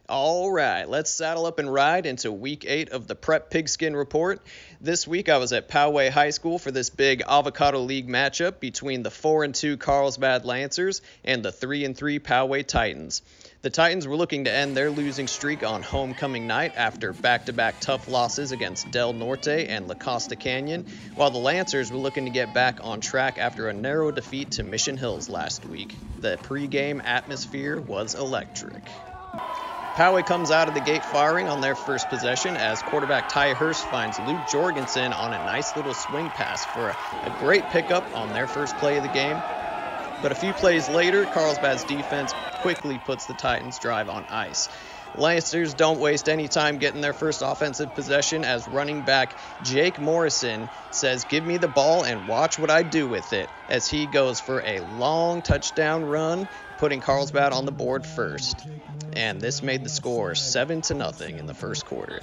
All right, let's saddle up and ride into week 8 of the Prep Pigskin Report. This week I was at Poway High School for this big Avocado League matchup between the 4-2 Carlsbad Lancers and the 3-3 Poway Titans. The Titans were looking to end their losing streak on homecoming night after back-to-back tough losses against Del Norte and La Costa Canyon, while the Lancers were looking to get back on track after a narrow defeat to Mission Hills last week. The pregame atmosphere was electric. Poway comes out of the gate firing on their first possession as quarterback Ty Hurst finds Luke Jorgensen on a nice little swing pass for a great pickup on their first play of the game. But a few plays later, Carlsbad's defense quickly puts the Titans' drive on ice. Lancers don't waste any time getting their first offensive possession as running back Jake Morrison says, "Give me the ball and watch what I do with it," as he goes for a long touchdown run, putting Carlsbad on the board first. And this made the score 7-0 in the first quarter.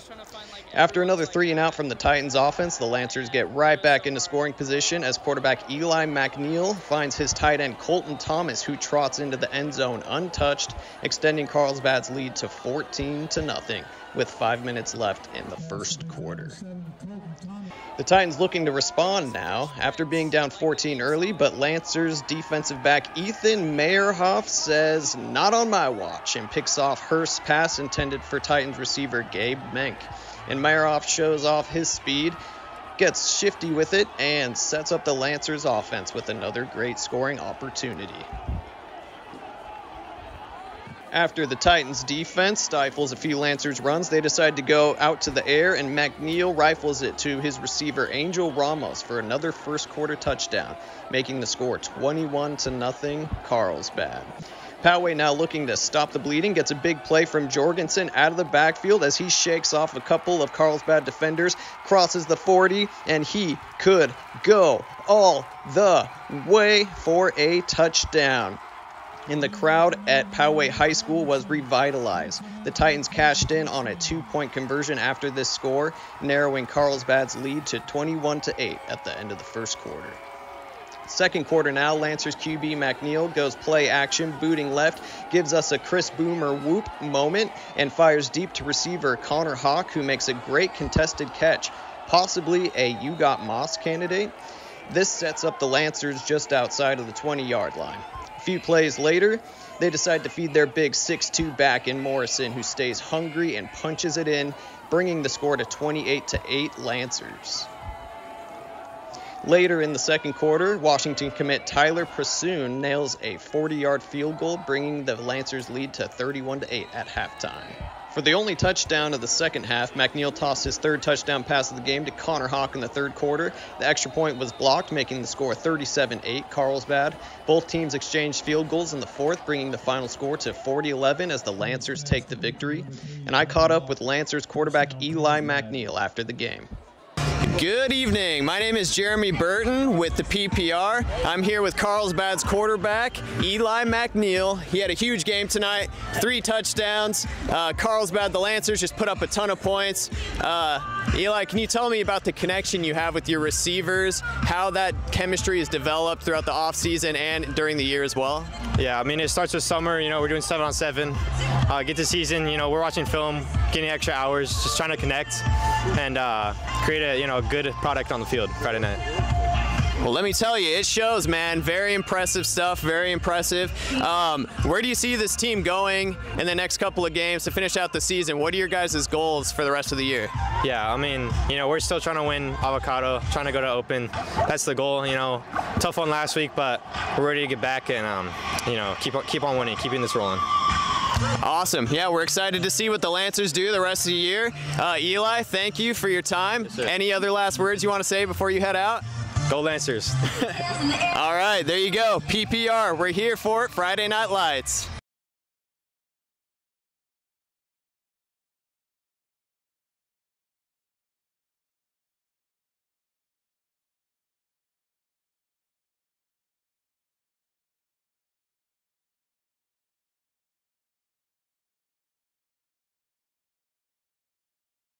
After another 3-and-out from the Titans offense, the Lancers get right back into scoring position as quarterback Eli McNeil finds his tight end Colton Thomas, who trots into the end zone untouched, extending Carlsbad's lead to 14-0 with 5 minutes left in the first quarter. The Titans looking to respond now after being down 14 early, but Lancers defensive back Ethan Meyerhoff says, "Not on my watch," and picks off Hurst's pass intended for Titans receiver Gabe Menk. And Meyerhoff shows off his speed, gets shifty with it, and sets up the Lancers offense with another great scoring opportunity. After the Titans defense stifles a few Lancers runs, they decide to go out to the air, and McNeil rifles it to his receiver Angel Ramos for another first quarter touchdown, making the score 21-0 Carlsbad. Poway, now looking to stop the bleeding, gets a big play from Jorgensen out of the backfield as he shakes off a couple of Carlsbad defenders, crosses the 40, and he could go all the way for a touchdown. And the crowd at Poway High School was revitalized. The Titans cashed in on a 2-point conversion after this score, narrowing Carlsbad's lead to 21-8 at the end of the first quarter. Second quarter now, Lancers QB McNeil goes play action, booting left, gives us a Chris Boomer whoop moment, and fires deep to receiver Connor Hawk, who makes a great contested catch, possibly a You Got Moss candidate. This sets up the Lancers just outside of the 20-yard line. A few plays later, they decide to feed their big 6'2 back in Morrison, who stays hungry and punches it in, bringing the score to 28-8 Lancers. Later in the second quarter, Washington commit Tyler Prasoon nails a 40-yard field goal, bringing the Lancers lead to 31-8 at halftime. For the only touchdown of the second half, McNeil tossed his third touchdown pass of the game to Connor Hawk in the third quarter. The extra point was blocked, making the score 37-8 Carlsbad. Both teams exchanged field goals in the fourth, bringing the final score to 40-11 as the Lancers take the victory. And I caught up with Lancers quarterback Eli McNeil after the game. Good evening. My name is Jeremy Burton with the PPR. I'm here with Carlsbad's quarterback, Eli McNeil. He had a huge game tonight, 3 touchdowns. Carlsbad, the Lancers, just put up a ton of points. Eli, can you tell me about the connection you have with your receivers, how that chemistry is developed throughout the offseason and during the year as well? Yeah, I mean, it starts with summer. We're doing 7-on-7. Get to season, we're watching film, getting extra hours, just trying to connect and create a good product on the field Friday night. Well, let me tell you, it shows, man. Very impressive stuff, very impressive. Where do you see this team going in the next couple of games to finish out the season? What are your guys' goals for the rest of the year? Yeah, I mean, we're still trying to win Avocado, trying to go to Open. That's the goal, Tough one last week, but we're ready to get back and, keep on winning, keeping this rolling. Awesome. Yeah, we're excited to see what the Lancers do the rest of the year. Eli, thank you for your time. Yes, any other last words you want to say before you head out? Go Lancers. All right, there you go. PPR, we're here for Friday Night Lights.